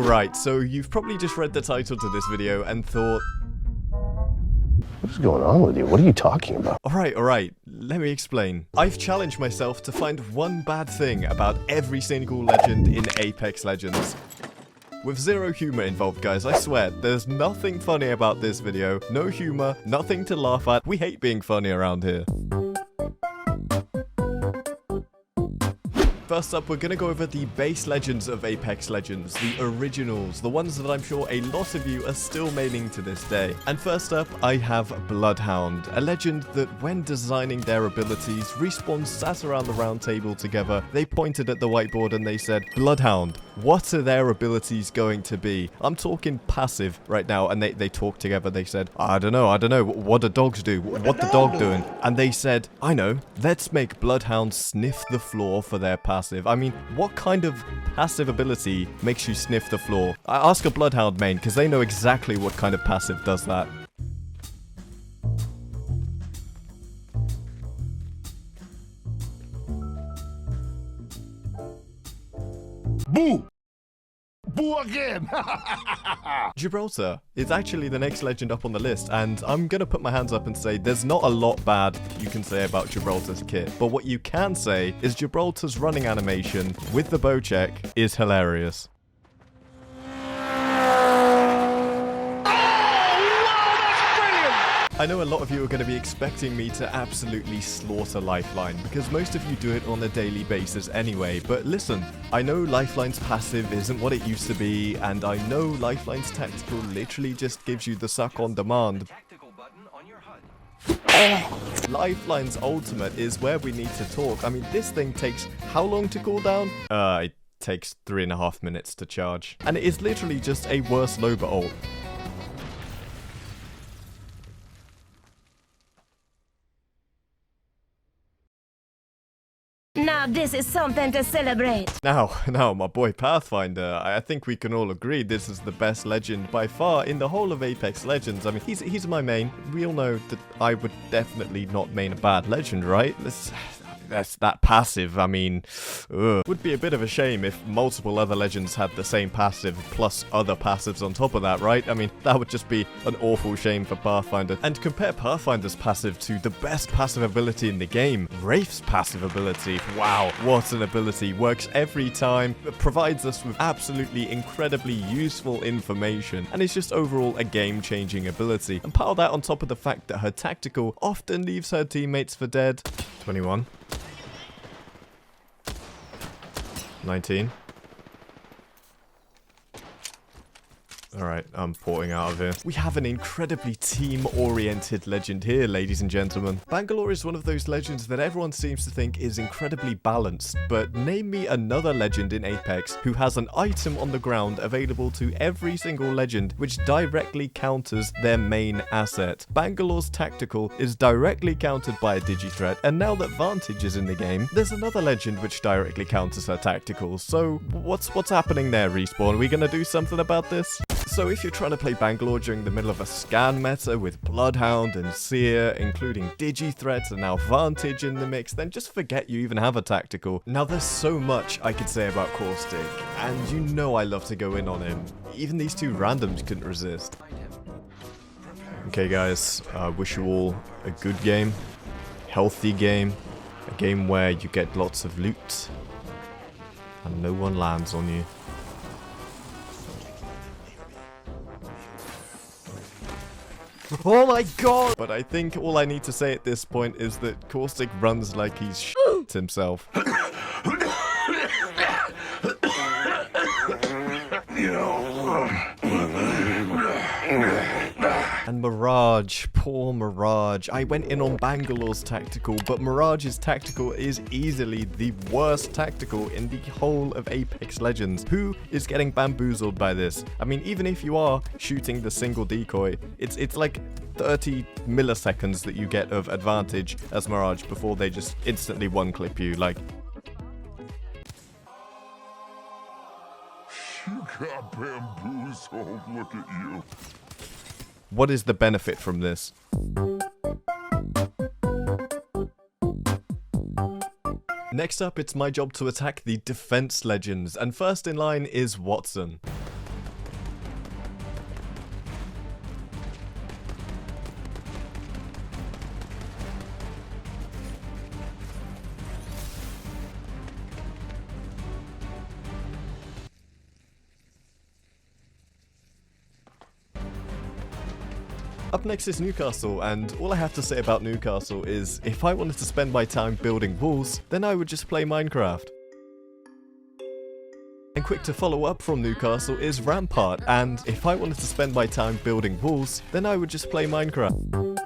Right, so you've probably just read the title to this video and thought, what is going on with you? What are you talking about? Alright, let me explain. I've challenged myself to find one bad thing about every single legend in Apex Legends. With zero humor involved, guys, I swear, there's nothing funny about this video. No humor, nothing to laugh at. We hate being funny around here. First up, we're gonna go over the base legends of Apex Legends, the originals, the ones that I'm sure a lot of you are still maining to this day. And first up, I have Bloodhound, a legend that when designing their abilities, Respawn sat around the round table together, they pointed at the whiteboard and they said, Bloodhound, what are their abilities going to be? I'm talking passive right now, and they talked together, they said, I don't know, what do dogs do? What the dog doing? And they said, I know, let's make Bloodhound sniff the floor for their passive. I mean, what kind of passive ability makes you sniff the floor? I ask a Bloodhound main, because they know exactly what kind of passive does that. Boo! Boo again! Gibraltar is actually the next legend up on the list, and I'm gonna put my hands up and say there's not a lot bad you can say about Gibraltar's kit, but what you can say is Gibraltar's running animation with the bow check is hilarious. I know a lot of you are going to be expecting me to absolutely slaughter Lifeline, because most of you do it on a daily basis anyway, but listen, I know Lifeline's passive isn't what it used to be, and I know Lifeline's tactical literally just gives you the suck on demand. Lifeline's ultimate is where we need to talk. I mean, this thing takes how long to cool down? It takes 3.5 minutes to charge. And it is literally just a worse Loba ult. Now this is something to celebrate. Now, my boy Pathfinder, I think we can all agree this is the best legend by far in the whole of Apex Legends. I mean, he's my main. We all know that I would definitely not main a bad legend, right? That's that passive, I mean, would be a bit of a shame if multiple other legends had the same passive plus other passives on top of that, right? I mean, that would just be an awful shame for Pathfinder. And compare Pathfinder's passive to the best passive ability in the game, Wraith's passive ability. Wow, what an ability. Works every time, provides us with absolutely incredibly useful information, and it's just overall a game-changing ability. And pile that on top of the fact that her tactical often leaves her teammates for dead. 21. 19. Alright, I'm porting out of here. We have an incredibly team-oriented legend here, ladies and gentlemen. Bangalore is one of those legends that everyone seems to think is incredibly balanced, but name me another legend in Apex who has an item on the ground available to every single legend which directly counters their main asset. Bangalore's tactical is directly countered by a digi-threat, and now that Vantage is in the game, there's another legend which directly counters her tactical. So what's happening there, Respawn? Are we gonna do something about this? So if you're trying to play Bangalore during the middle of a scan meta with Bloodhound and Seer, including digi-threats and now Vantage in the mix, then just forget you even have a tactical. Now there's so much I could say about Caustic, and you know I love to go in on him. Even these two randoms couldn't resist. Okay guys, I wish you all a good game, healthy game, a game where you get lots of loot, and no one lands on you. Oh my god! But I think all I need to say at this point is that Caustic runs like he's shit himself. And Mirage, poor Mirage. I went in on Bangalore's tactical, but Mirage's tactical is easily the worst tactical in the whole of Apex Legends. Who is getting bamboozled by this? I mean, even if you are shooting the single decoy, it's like 30 milliseconds that you get of advantage as Mirage before they just instantly one-clip you, like... You got bamboozled, look at you. What is the benefit from this? Next up, it's my job to attack the defense legends, and first in line is Watson. Up next is Newcastle, and all I have to say about Newcastle is if I wanted to spend my time building walls, then I would just play Minecraft. And quick to follow up from Newcastle is Rampart, and if I wanted to spend my time building walls, then I would just play Minecraft.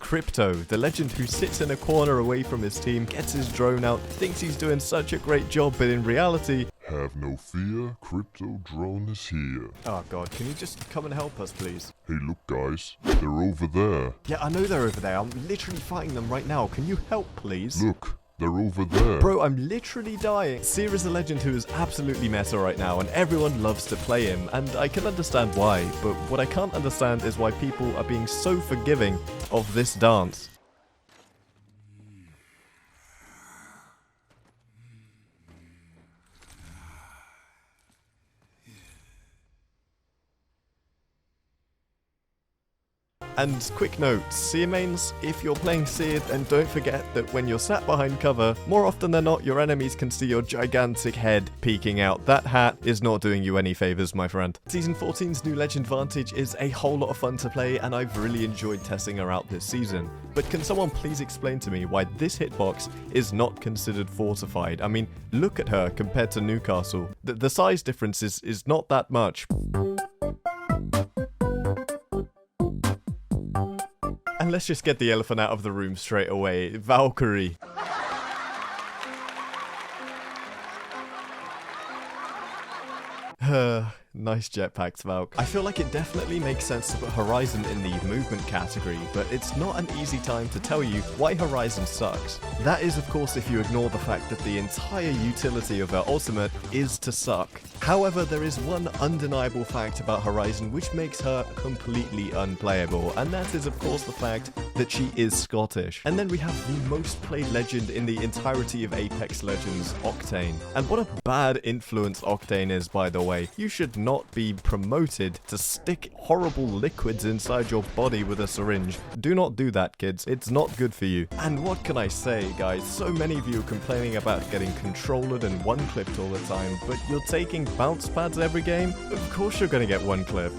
Crypto, the legend who sits in a corner away from his team, gets his drone out, thinks he's doing such a great job, but in reality... Have no fear, Crypto Drone is here. Oh god, can you just come and help us, please? Hey look guys, they're over there. Yeah, I know they're over there. I'm literally fighting them right now. Can you help, please? Look, they're over there. Bro, I'm literally dying. Seer is a legend who is absolutely meta right now, and everyone loves to play him, and I can understand why, but what I can't understand is why people are being so forgiving of this dance. And quick note, Seer mains, if you're playing Seer, then don't forget that when you're sat behind cover, more often than not your enemies can see your gigantic head peeking out. That hat is not doing you any favours, my friend. Season 14's new legend Vantage is a whole lot of fun to play, and I've really enjoyed testing her out this season. But can someone please explain to me why this hitbox is not considered fortified? I mean, look at her compared to Newcastle. The size difference is not that much. And let's just get the elephant out of the room straight away. Valkyrie. Nice jetpacks, Valk. I feel like it definitely makes sense to put Horizon in the movement category, but it's not an easy time to tell you why Horizon sucks. That is, of course, if you ignore the fact that the entire utility of her ultimate is to suck. However, there is one undeniable fact about Horizon which makes her completely unplayable, and that is, of course, the fact that she is Scottish. And then we have the most played legend in the entirety of Apex Legends, Octane. And what a bad influence Octane is, by the way. You should not be promoted to stick horrible liquids inside your body with a syringe. Do not do that, kids. It's not good for you. And what can I say, guys? So many of you are complaining about getting controlled and one-clipped all the time, but you're taking bounce pads every game? Of course you're gonna get one-clipped.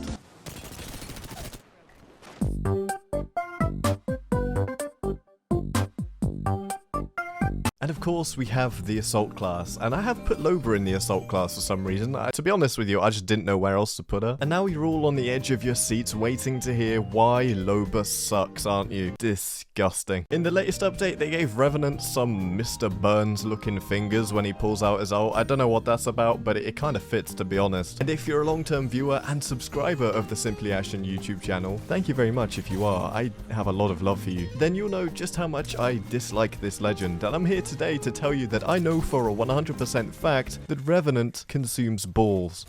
And of course, we have the Assault class, and I have put Loba in the Assault class for some reason. To be honest with you, I just didn't know where else to put her. And now you're all on the edge of your seats waiting to hear why Loba sucks, aren't you? Disgusting. In the latest update, they gave Revenant some Mr. Burns-looking fingers when he pulls out his ult. I don't know what that's about, but it kind of fits, to be honest. And if you're a long-term viewer and subscriber of the Simply Ashton YouTube channel, thank you very much if you are. I have a lot of love for you. Then you'll know just how much I dislike this legend, and I'm here today to tell you that I know for a 100% fact that Revenant consumes balls.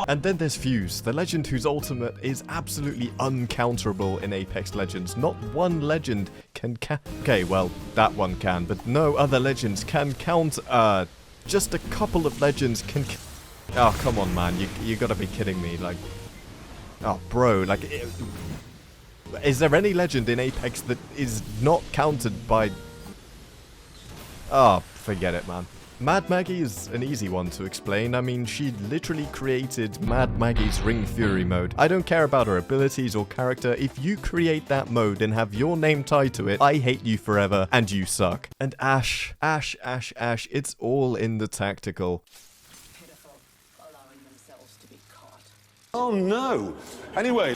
And then there's Fuse, the legend whose ultimate is absolutely uncounterable in Apex Legends. Not one legend can okay, well, that one can, but no other legends can counter. Just a couple of legends can oh, come on, man. You gotta be kidding me. Like, oh, bro. Like, is there any legend in Apex that is not countered by... Oh, forget it, man. Mad Maggie is an easy one to explain. I mean, she literally created Mad Maggie's Ring Fury mode. I don't care about her abilities or character. If you create that mode and have your name tied to it, I hate you forever and you suck. And Ash, it's all in the tactical. Oh no! Anyway,